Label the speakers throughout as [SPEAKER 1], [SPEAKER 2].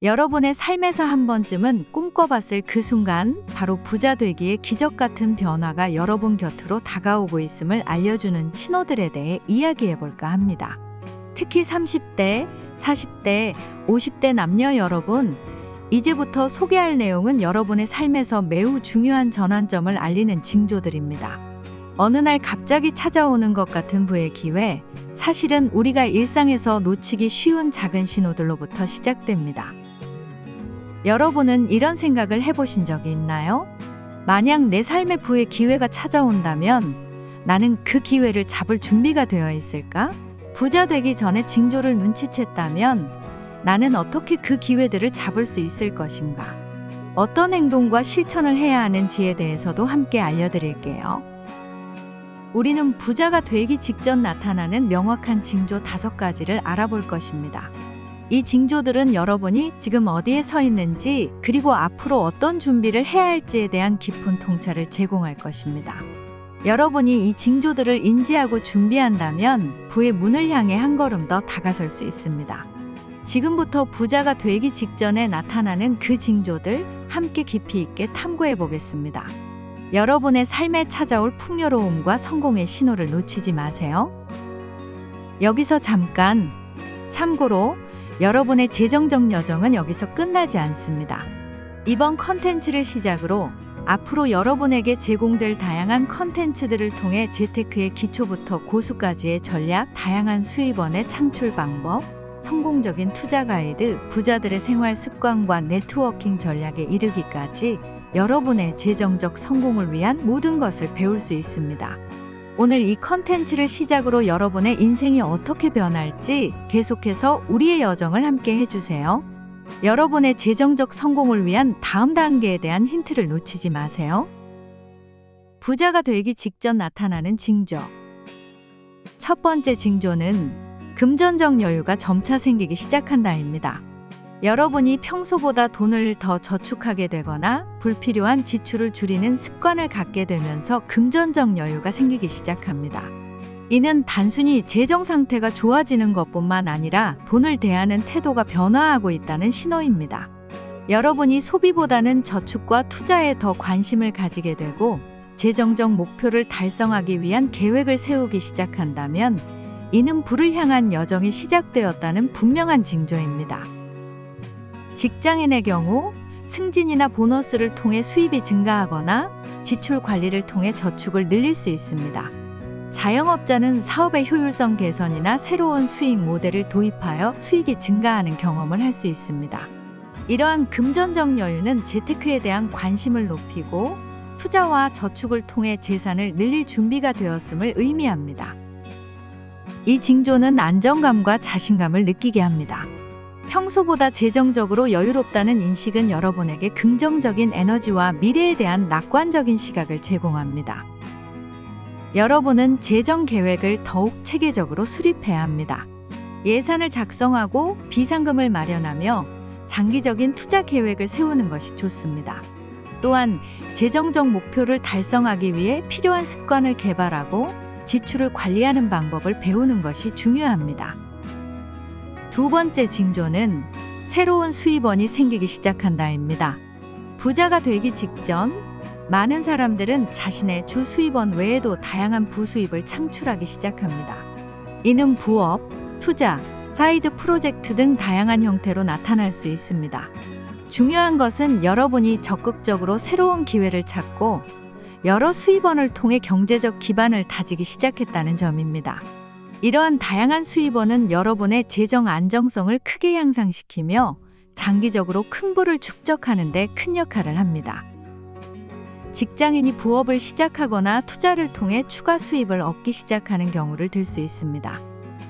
[SPEAKER 1] 여러분의 삶에서 한 번쯤은 꿈꿔봤을 그 순간, 바로 부자 되기의 기적 같은 변화가 여러분 곁으로 다가오고 있음을 알려주는 신호들에 대해 이야기해볼까 합니다. 특히 30대, 40대, 50대 남녀 여러분, 이제부터 소개할 내용은 여러분의 삶에서 매우 중요한 전환점을 알리는 징조들입니다. 어느 날 갑자기 찾아오는 것 같은 부의 기회, 사실은 우리가 일상에서 놓치기 쉬운 작은 신호들로부터 시작됩니다. 여러분은 이런 생각을 해보신 적이 있나요? 만약 내 삶의 부의 기회가 찾아온다면 나는 그 기회를 잡을 준비가 되어 있을까? 부자 되기 전에 징조를 눈치챘다면 나는 어떻게 그 기회들을 잡을 수 있을 것인가? 어떤 행동과 실천을 해야 하는지에 대해서도 함께 알려드릴게요. 우리는 부자가 되기 직전 나타나는 명확한 징조 5가지를 알아볼 것입니다. 이 징조들은 여러분이 지금 어디에 서 있는지, 그리고 앞으로 어떤 준비를 해야 할지에 대한 깊은 통찰을 제공할 것입니다. 여러분이 이 징조들을 인지하고 준비한다면 부의 문을 향해 한 걸음 더 다가설 수 있습니다. 지금부터 부자가 되기 직전에 나타나는 그 징조들 함께 깊이 있게 탐구해 보겠습니다. 여러분의 삶에 찾아올 풍요로움과 성공의 신호를 놓치지 마세요. 여기서 잠깐, 참고로 여러분의 재정적 여정은 여기서 끝나지 않습니다. 이번 컨텐츠를 시작으로 앞으로 여러분에게 제공될 다양한 컨텐츠들을 통해 재테크의 기초부터 고수까지의 전략, 다양한 수입원의 창출 방법, 성공적인 투자 가이드, 부자들의 생활 습관과 네트워킹 전략에 이르기까지 여러분의 재정적 성공을 위한 모든 것을 배울 수 있습니다. 오늘 이 컨텐츠를 시작으로 여러분의 인생이 어떻게 변할지 계속해서 우리의 여정을 함께 해주세요. 여러분의 재정적 성공을 위한 다음 단계에 대한 힌트를 놓치지 마세요. 부자가 되기 직전 나타나는 징조. 첫 번째 징조는 금전적 여유가 점차 생기기 시작한다입니다. 여러분이 평소보다 돈을 더 저축하게 되거나 불필요한 지출을 줄이는 습관을 갖게 되면서 금전적 여유가 생기기 시작합니다. 이는 단순히 재정 상태가 좋아지는 것뿐만 아니라 돈을 대하는 태도가 변화하고 있다는 신호입니다. 여러분이 소비보다는 저축과 투자에 더 관심을 가지게 되고 재정적 목표를 달성하기 위한 계획을 세우기 시작한다면 이는 부를 향한 여정이 시작되었다는 분명한 징조입니다. 직장인의 경우 승진이나 보너스를 통해 수입이 증가하거나 지출 관리를 통해 저축을 늘릴 수 있습니다. 자영업자는 사업의 효율성 개선이나 새로운 수익 모델을 도입하여 수익이 증가하는 경험을 할 수 있습니다. 이러한 금전적 여유는 재테크에 대한 관심을 높이고 투자와 저축을 통해 재산을 늘릴 준비가 되었음을 의미합니다. 이 징조는 안정감과 자신감을 느끼게 합니다. 평소보다 재정적으로 여유롭다는 인식은 여러분에게 긍정적인 에너지와 미래에 대한 낙관적인 시각을 제공합니다. 여러분은 재정 계획을 더욱 체계적으로 수립해야 합니다. 예산을 작성하고 비상금을 마련하며 장기적인 투자 계획을 세우는 것이 좋습니다. 또한 재정적 목표를 달성하기 위해 필요한 습관을 개발하고 지출을 관리하는 방법을 배우는 것이 중요합니다. 두 번째 징조는 새로운 수입원이 생기기 시작한다입니다. 부자가 되기 직전 많은 사람들은 자신의 주 수입원 외에도 다양한 부수입을 창출하기 시작합니다. 이는 부업, 투자, 사이드 프로젝트 등 다양한 형태로 나타날 수 있습니다. 중요한 것은 여러분이 적극적으로 새로운 기회를 찾고 여러 수입원을 통해 경제적 기반을 다지기 시작했다는 점입니다. 이러한 다양한 수입원은 여러분의 재정 안정성을 크게 향상시키며 장기적으로 큰 부를 축적하는 데 큰 역할을 합니다. 직장인이 부업을 시작하거나 투자를 통해 추가 수입을 얻기 시작하는 경우를 들 수 있습니다.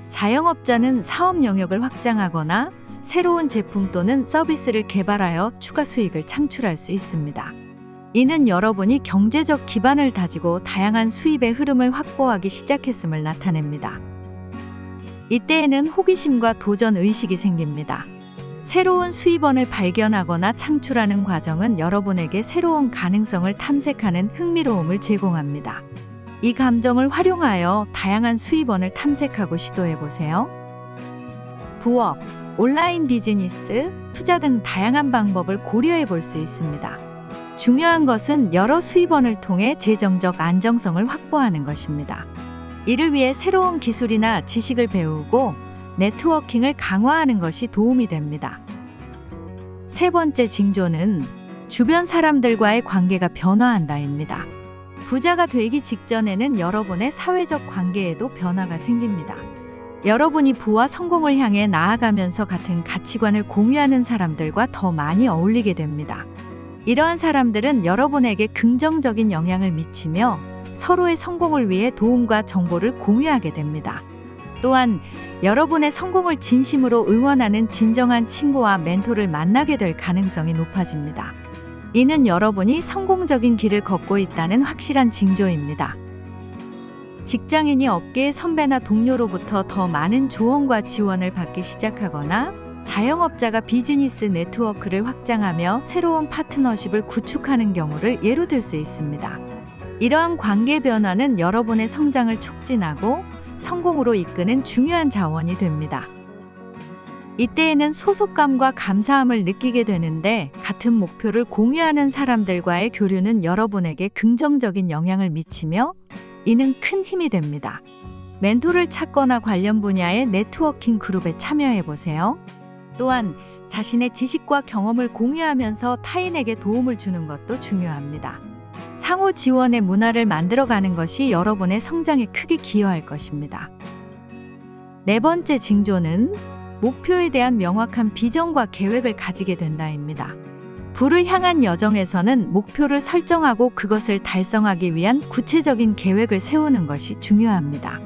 [SPEAKER 1] 자영업자는 사업 영역을 확장하거나 새로운 제품 또는 서비스를 개발하여 추가 수익을 창출할 수 있습니다. 이는 여러분이 경제적 기반을 다지고 다양한 수입의 흐름을 확보하기 시작했음을 나타냅니다. 이때에는 호기심과 도전 의식이 생깁니다. 새로운 수입원을 발견하거나 창출하는 과정은 여러분에게 새로운 가능성을 탐색하는 흥미로움을 제공합니다. 이 감정을 활용하여 다양한 수입원을 탐색하고 시도해 보세요. 부업, 온라인 비즈니스, 투자 등 다양한 방법을 고려해 볼 수 있습니다. 중요한 것은 여러 수입원을 통해 재정적 안정성을 확보하는 것입니다. 이를 위해 새로운 기술이나 지식을 배우고 네트워킹을 강화하는 것이 도움이 됩니다. 세 번째 징조는 주변 사람들과의 관계가 변화한다입니다. 부자가 되기 직전에는 여러분의 사회적 관계에도 변화가 생깁니다. 여러분이 부와 성공을 향해 나아가면서 같은 가치관을 공유하는 사람들과 더 많이 어울리게 됩니다. 이러한 사람들은 여러분에게 긍정적인 영향을 미치며 서로의 성공을 위해 도움과 정보를 공유하게 됩니다. 또한 여러분의 성공을 진심으로 응원하는 진정한 친구와 멘토를 만나게 될 가능성이 높아집니다. 이는 여러분이 성공적인 길을 걷고 있다는 확실한 징조입니다. 직장인이 업계의 선배나 동료로부터 더 많은 조언과 지원을 받기 시작하거나 자영업자가 비즈니스 네트워크를 확장하며 새로운 파트너십을 구축하는 경우를 예로 들 수 있습니다. 이러한 관계 변화는 여러분의 성장을 촉진하고 성공으로 이끄는 중요한 자원이 됩니다. 이때에는 소속감과 감사함을 느끼게 되는데 같은 목표를 공유하는 사람들과의 교류는 여러분에게 긍정적인 영향을 미치며 이는 큰 힘이 됩니다. 멘토를 찾거나 관련 분야의 네트워킹 그룹에 참여해 보세요. 또한 자신의 지식과 경험을 공유하면서 타인에게 도움을 주는 것도 중요합니다. 상호 지원의 문화를 만들어가는 것이 여러분의 성장에 크게 기여할 것입니다. 네 번째 징조는 목표에 대한 명확한 비전과 계획을 가지게 된다입니다. 부를 향한 여정에서는 목표를 설정하고 그것을 달성하기 위한 구체적인 계획을 세우는 것이 중요합니다.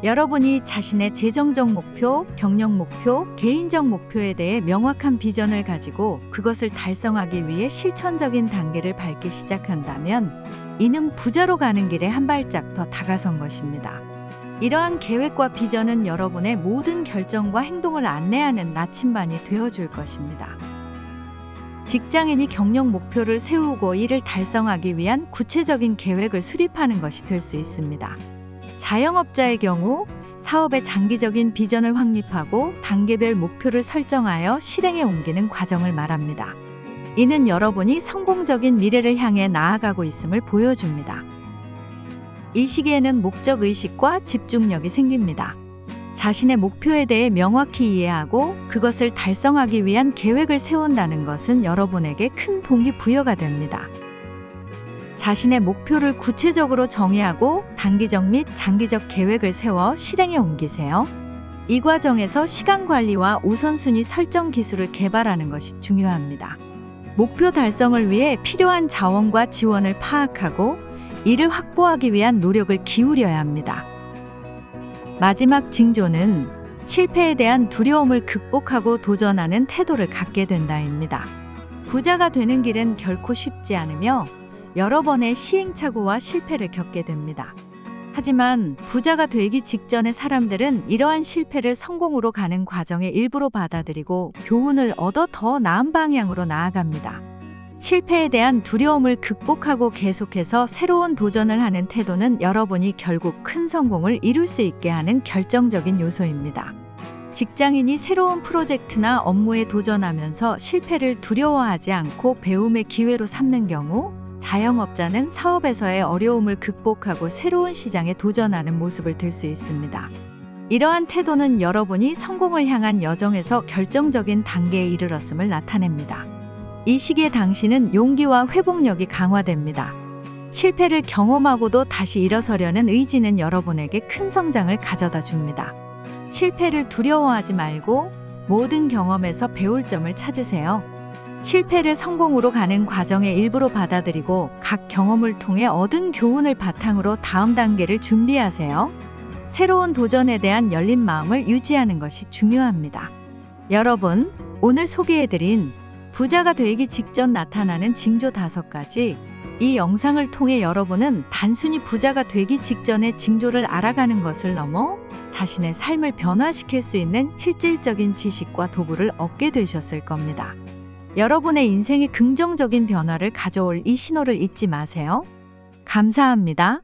[SPEAKER 1] 여러분이 자신의 재정적 목표, 경력 목표, 개인적 목표에 대해 명확한 비전을 가지고 그것을 달성하기 위해 실천적인 단계를 밟기 시작한다면 이는 부자로 가는 길에 한 발짝 더 다가선 것입니다. 이러한 계획과 비전은 여러분의 모든 결정과 행동을 안내하는 나침반이 되어줄 것입니다. 직장인이 경력 목표를 세우고 이를 달성하기 위한 구체적인 계획을 수립하는 것이 될 수 있습니다. 자영업자의 경우 사업의 장기적인 비전을 확립하고 단계별 목표를 설정하여 실행에 옮기는 과정을 말합니다. 이는 여러분이 성공적인 미래를 향해 나아가고 있음을 보여줍니다. 이 시기에는 목적의식과 집중력이 생깁니다. 자신의 목표에 대해 명확히 이해하고 그것을 달성하기 위한 계획을 세운다는 것은 여러분에게 큰 동기부여가 됩니다. 자신의 목표를 구체적으로 정의하고 단기적 및 장기적 계획을 세워 실행에 옮기세요. 이 과정에서 시간 관리와 우선순위 설정 기술을 개발하는 것이 중요합니다. 목표 달성을 위해 필요한 자원과 지원을 파악하고 이를 확보하기 위한 노력을 기울여야 합니다. 마지막 징조는 실패에 대한 두려움을 극복하고 도전하는 태도를 갖게 된다입니다. 부자가 되는 길은 결코 쉽지 않으며 여러 번의 시행착오와 실패를 겪게 됩니다. 하지만 부자가 되기 직전의 사람들은 이러한 실패를 성공으로 가는 과정의 일부로 받아들이고 교훈을 얻어 더 나은 방향으로 나아갑니다. 실패에 대한 두려움을 극복하고 계속해서 새로운 도전을 하는 태도는 여러분이 결국 큰 성공을 이룰 수 있게 하는 결정적인 요소입니다. 직장인이 새로운 프로젝트나 업무에 도전하면서 실패를 두려워하지 않고 배움의 기회로 삼는 경우 자영업자는 사업에서의 어려움을 극복하고 새로운 시장에 도전하는 모습을 들 수 있습니다. 이러한 태도는 여러분이 성공을 향한 여정에서 결정적인 단계에 이르렀음을 나타냅니다. 이 시기에 당신은 용기와 회복력이 강화됩니다. 실패를 경험하고도 다시 일어서려는 의지는 여러분에게 큰 성장을 가져다 줍니다. 실패를 두려워하지 말고 모든 경험에서 배울 점을 찾으세요. 실패를 성공으로 가는 과정의 일부로 받아들이고 각 경험을 통해 얻은 교훈을 바탕으로 다음 단계를 준비하세요. 새로운 도전에 대한 열린 마음을 유지하는 것이 중요합니다. 여러분, 오늘 소개해드린 부자가 되기 직전 나타나는 징조 5가지, 이 영상을 통해 여러분은 단순히 부자가 되기 직전의 징조를 알아가는 것을 넘어 자신의 삶을 변화시킬 수 있는 실질적인 지식과 도구를 얻게 되셨을 겁니다. 여러분의 인생에 긍정적인 변화를 가져올 이 신호를 잊지 마세요. 감사합니다.